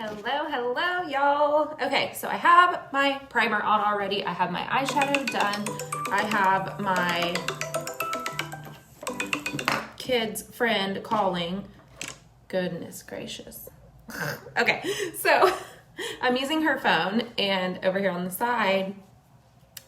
Hello, y'all. Okay, so I have my primer on already. I have my eyeshadow done. I have my kid's friend calling. Goodness gracious. Okay, so I'm using her phone, and over here on the side,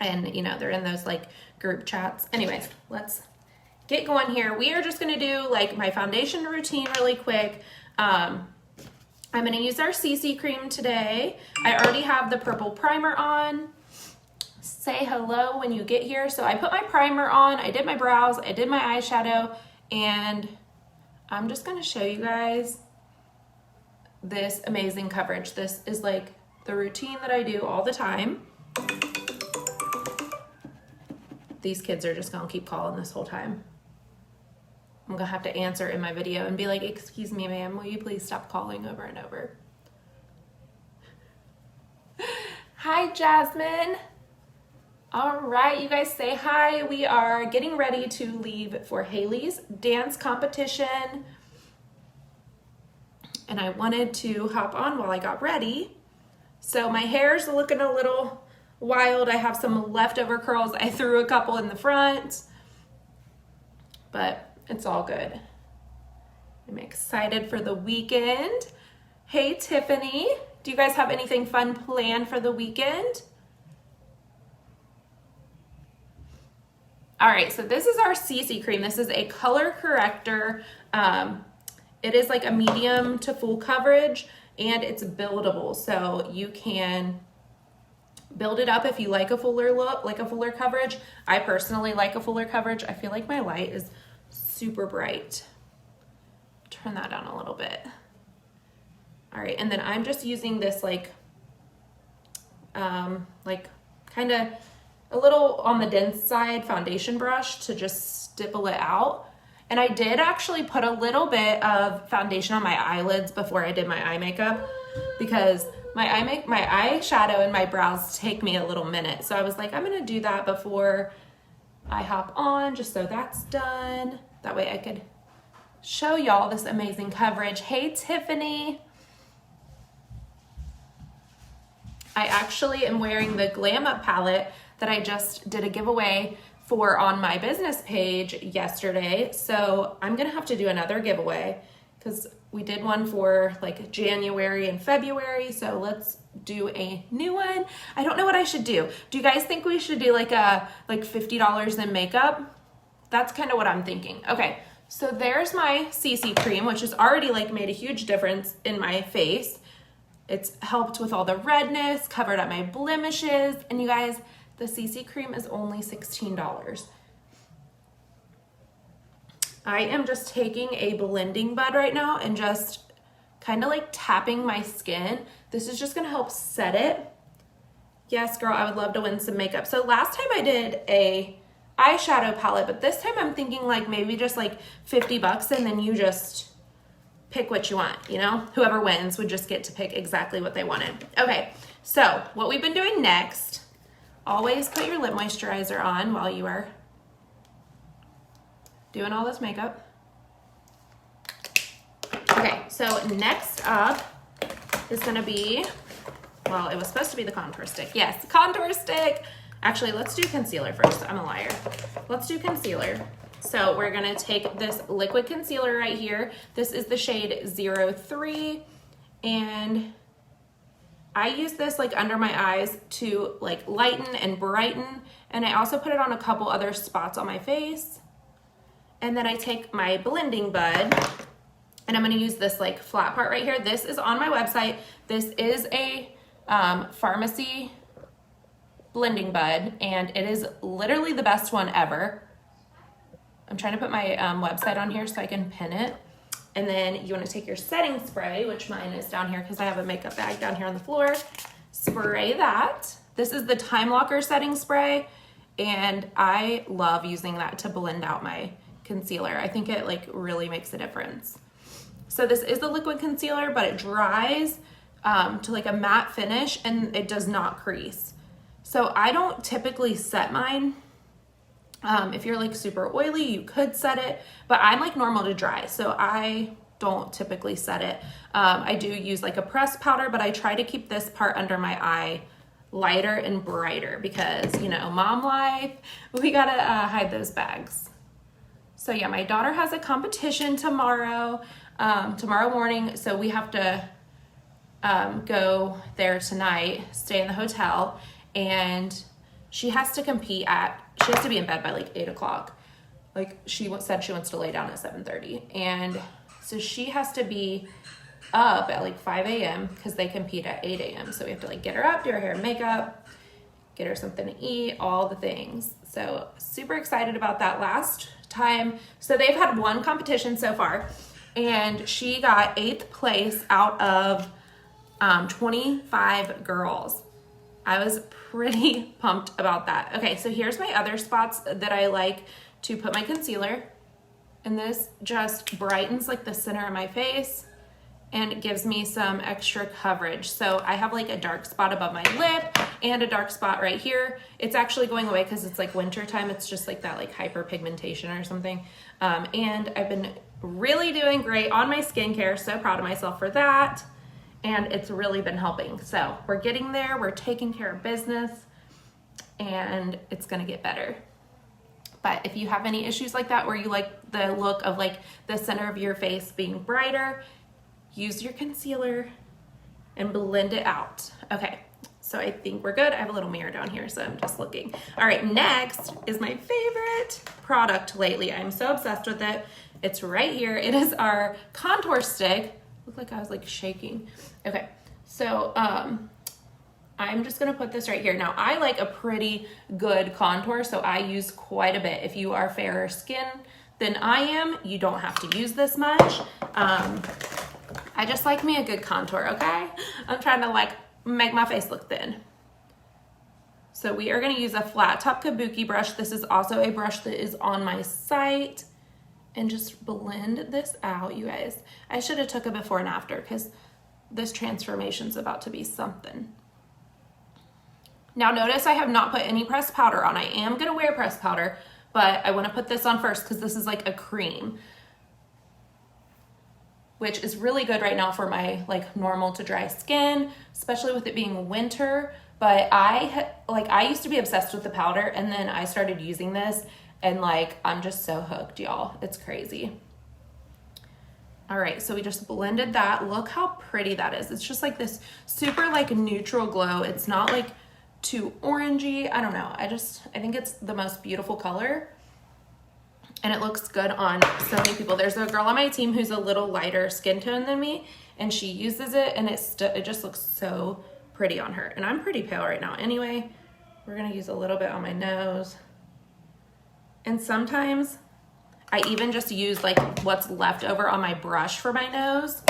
and you know, they're in those like group chats. Anyways, let's get going here. We are just gonna do like my foundation routine really quick. I'm gonna use our CC cream today. I already have the purple primer on. Say hello when you get here. So I put my primer on, I did my brows, I did my eyeshadow, and I'm just gonna show you guys this amazing coverage. This is like the routine that I do all the time. These kids are just gonna keep calling this whole time. I'm gonna have to answer in my video and be like, excuse me, ma'am, will you please stop calling over and over? Hi, Jasmine. All right, you guys say hi. We are getting ready to leave for Haley's dance competition. And I wanted to hop on while I got ready. So my hair's looking a little wild. I have some leftover curls. I threw a couple in the front, but it's all good. I'm excited for the weekend. Hey, Tiffany, do you guys have anything fun planned for the weekend? All right, so this is our CC cream. This is a color corrector. It is like a medium to full coverage, and it's buildable. So you can build it up if you like a fuller look, like a fuller coverage. I personally like a fuller coverage. I feel like my light is super bright. Turn that down a little bit. All right, and then I'm just using this like kind of a little on the dense side foundation brush to just stipple it out. And I did actually put a little bit of foundation on my eyelids before I did my eye makeup, because my eyeshadow and my brows take me a little minute. So I was like, I'm gonna do that before I hop on, just so that's done. That way I could show y'all this amazing coverage. Hey, Tiffany. I actually am wearing the Glam Up palette that I just did a giveaway for on my business page yesterday. So I'm gonna have to do another giveaway because we did one for like January and February. So let's do a new one. I don't know what I should do. Do you guys think we should do like $50 in makeup? That's kind of what I'm thinking. Okay, so there's my CC cream, which has already like made a huge difference in my face. It's helped with all the redness, covered up my blemishes, and you guys, the CC cream is only $16. I am just taking a blending bud right now and just kind of like tapping my skin. This is just gonna help set it. Yes, girl, I would love to win some makeup. So last time I did a eyeshadow palette, but this time I'm thinking like maybe just like 50 bucks, and then you just pick what you want, you know? Whoever wins would just get to pick exactly what they wanted. Okay, so what we've been doing next, always put your lip moisturizer on while you are doing all this makeup. Okay, so next up is gonna be, well, it was supposed to be the contour stick. Yes, contour stick. Actually, let's do concealer first. I'm a liar. Let's do concealer. So we're gonna take this liquid concealer right here. This is the shade 03, and I use this like under my eyes to like lighten and brighten, and I also put it on a couple other spots on my face. And then I take my blending bud, and I'm gonna use this like flat part right here. This is on my website. This is a Farmasi blending bud, and it is literally the best one ever. I'm trying to put my website on here so I can pin it. And then you wanna take your setting spray, which mine is down here because I have a makeup bag down here on the floor. Spray that. This is the Time Locker setting spray, and I love using that to blend out my concealer. I think it like really makes a difference. So this is the liquid concealer, but it dries to like a matte finish, and it does not crease. So I don't typically set mine. If you're like super oily, you could set it, but I'm like normal to dry. So I don't typically set it. I do use like a pressed powder, but I try to keep this part under my eye lighter and brighter because, you know, mom life, we gotta hide those bags. So yeah, my daughter has a competition tomorrow morning, so we have to go there tonight, stay in the hotel, and she has to compete she has to be in bed by like 8 o'clock. Like she said she wants to lay down at 7:30. And so she has to be up at like 5 a.m. because they compete at 8 a.m. So we have to like get her up, do her hair and makeup, get her something to eat, all the things. So super excited about that last time. So they've had one competition so far and she got 8th place out of 25 girls. I was pretty pumped about that. Okay, so here's my other spots that I like to put my concealer. And this just brightens like the center of my face and it gives me some extra coverage. So I have like a dark spot above my lip and a dark spot right here. It's actually going away because it's like winter time. It's just like that like hyperpigmentation or something. And I've been really doing great on my skincare. So proud of myself for that. And it's really been helping. So we're getting there. We're taking care of business and it's gonna get better. But if you have any issues like that where you like the look of like the center of your face being brighter, use your concealer and blend it out. Okay, so I think we're good. I have a little mirror down here, so I'm just looking. All right, next is my favorite product lately. I'm so obsessed with it. It's right here. It is our contour stick. Looked like I was like shaking. Okay, so I'm just gonna put this right here. Now I like a pretty good contour, so I use quite a bit. If you are fairer skin than I am, you don't have to use this much. I just like me a good contour, okay? I'm trying to like make my face look thin. So we are gonna use a flat top kabuki brush. This is also a brush that is on my site. And just blend this out, you guys. I should have took a before and after because this transformation's about to be something. Now notice I have not put any pressed powder on. I am gonna wear pressed powder, but I wanna put this on first because this is like a cream, which is really good right now for my like normal to dry skin, especially with it being winter. But I used to be obsessed with the powder and then I started using this and like, I'm just so hooked, y'all. It's crazy. All right, so we just blended that. Look how pretty that is. It's just like this super like neutral glow. It's not like too orangey. I don't know. I think it's the most beautiful color. And it looks good on so many people. There's a girl on my team who's a little lighter skin tone than me and she uses it and it just looks so pretty on her. And I'm pretty pale right now. Anyway, we're gonna use a little bit on my nose. And sometimes I even just use like what's left over on my brush for my nose.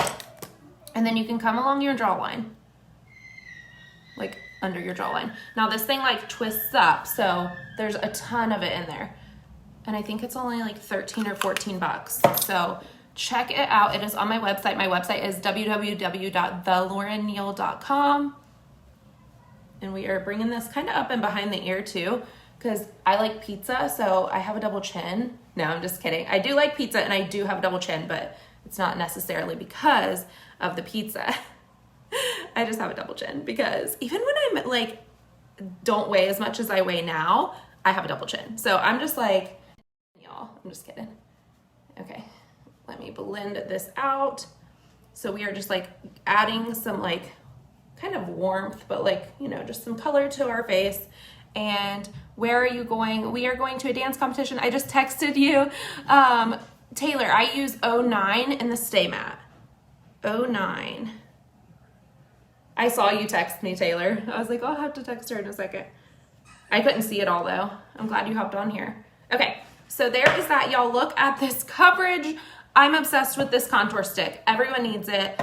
And then you can come along your jawline, like under your jawline. Now this thing like twists up, so there's a ton of it in there. And I think it's only like 13 or 14 bucks. So check it out. It is on my website. My website is www.thelaurenneal.com. And we are bringing this kind of up and behind the ear too, because I like pizza, so I have a double chin. No, I'm just kidding. I do like pizza and I do have a double chin, but it's not necessarily because of the pizza. I just have a double chin because even when I'm like, don't weigh as much as I weigh now, I have a double chin. So I'm just like, y'all, I'm just kidding. Okay, let me blend this out. So we are just like adding some like kind of warmth, but like, you know, just some color to our face. And where are you going? We are going to a dance competition. I just texted you. Taylor, I use 09 in the Stay Matte. 09. I saw you text me, Taylor. I was like, oh, I'll have to text her in a second. I couldn't see it all though. I'm glad you hopped on here. Okay, so there is that. Y'all look at this coverage. I'm obsessed with this contour stick. Everyone needs it.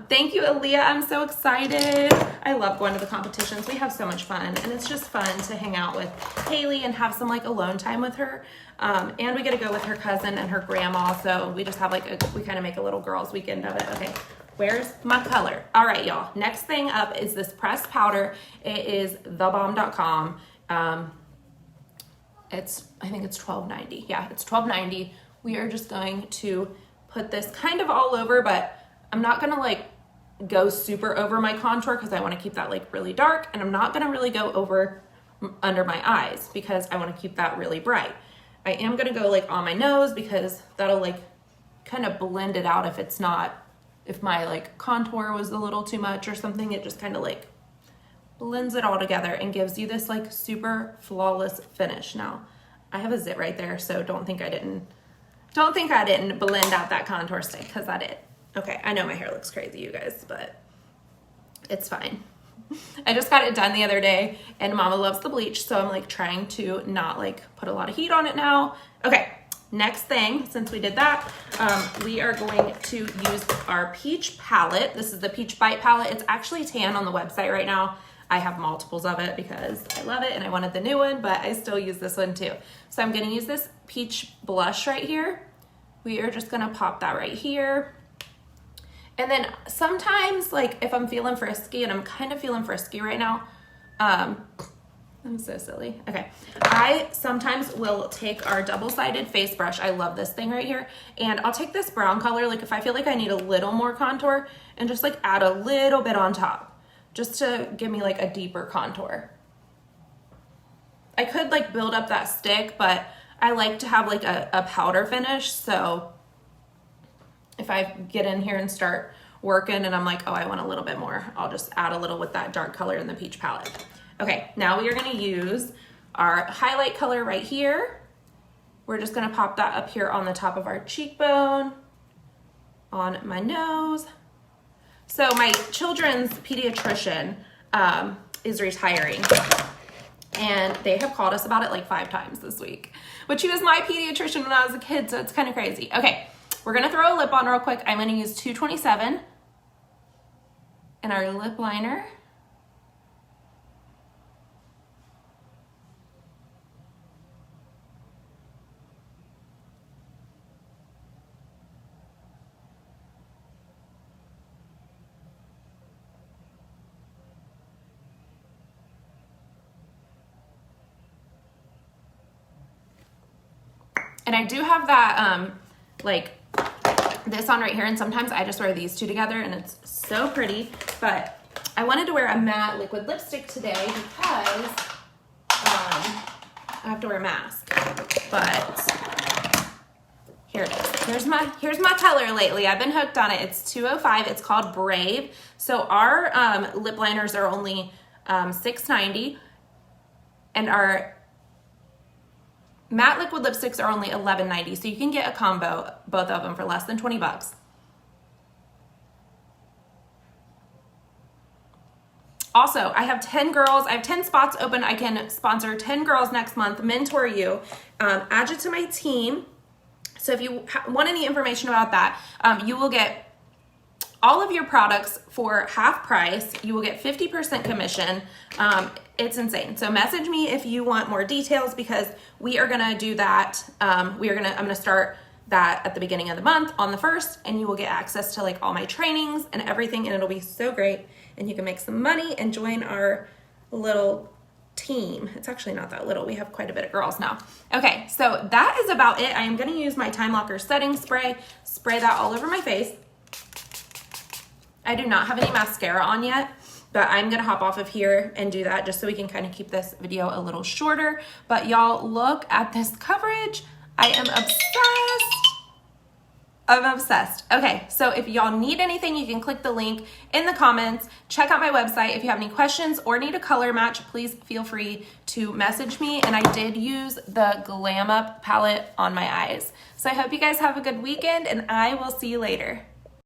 Thank you, Aaliyah. I'm so excited. I love going to the competitions. We have so much fun, and it's just fun to hang out with Haley and have some like alone time with her. And we get to go with her cousin and her grandma, so we just have like we kind of make a little girls' weekend of it. Okay, where's my color? All right, y'all. Next thing up is this pressed powder. It is thebomb.com. I think it's $12.90. Yeah, it's $12.90. We are just going to put this kind of all over, but I'm not gonna like go super over my contour because I want to keep that like really dark, and I'm not gonna really go over under my eyes because I want to keep that really bright. I am gonna go like on my nose because that'll like kind of blend it out if my like contour was a little too much or something. It just kind of like blends it all together and gives you this like super flawless finish. Now I have a zit right there, so don't think I didn't blend out that contour stick, because I did. Okay, I know my hair looks crazy, you guys, but it's fine. I just got it done the other day, and Mama loves the bleach, so I'm like trying to not like put a lot of heat on it now. Okay, next thing, since we did that, we are going to use our peach palette. This is the Peach Bite palette. It's actually tan on the website right now. I have multiples of it because I love it and I wanted the new one, but I still use this one too. So I'm gonna use this peach blush right here. We are just gonna pop that right here. And then sometimes, like if I'm feeling frisky, and I'm kind of feeling frisky right now, I'm so silly. Okay, I sometimes will take our double-sided face brush. I love this thing right here. And I'll take this brown color, like if I feel like I need a little more contour, and just like add a little bit on top, just to give me like a deeper contour. I could like build up that stick, but I like to have like a powder finish. So if I get in here and start working and I'm like, oh, I want a little bit more, I'll just add a little with that dark color in the peach palette. Okay, now we are gonna use our highlight color right here. We're just gonna pop that up here on the top of our cheekbone, on my nose. So my children's pediatrician is retiring, and they have called us about it like 5 times this week, but she was my pediatrician when I was a kid, so it's kind of crazy. Okay, we're gonna throw a lip on real quick. I'm gonna use 227 and our lip liner. And I do have that, like this on right here, and sometimes I just wear these two together and it's so pretty, but I wanted to wear a matte liquid lipstick today because I have to wear a mask, but here it is. Here's my color lately. I've been hooked on it. It's 205. It's called Brave. So our lip liners are only $6.90, and our matte liquid lipsticks are only $11.90, so you can get a combo, both of them, for less than 20 bucks. Also, I have 10 girls. I have 10 spots open. I can sponsor 10 girls next month, mentor you, add you to my team. So if you want any information about that, you will get all of your products for half price. You will get 50% commission. It's insane. So message me if you want more details, because we are gonna do that. I'm gonna start that at the beginning of the month on the 1st, and you will get access to like all my trainings and everything, and it'll be so great. And you can make some money and join our little team. It's actually not that little. We have quite a bit of girls now. Okay, so that is about it. I am gonna use my Time Locker setting spray, spray that all over my face. I do not have any mascara on yet, but I'm gonna hop off of here and do that just so we can kind of keep this video a little shorter. But y'all, look at this coverage. I am obsessed. I'm obsessed. Okay, so if y'all need anything, you can click the link in the comments. Check out my website. If you have any questions or need a color match, please feel free to message me. And I did use the Glam Up palette on my eyes. So I hope you guys have a good weekend, and I will see you later.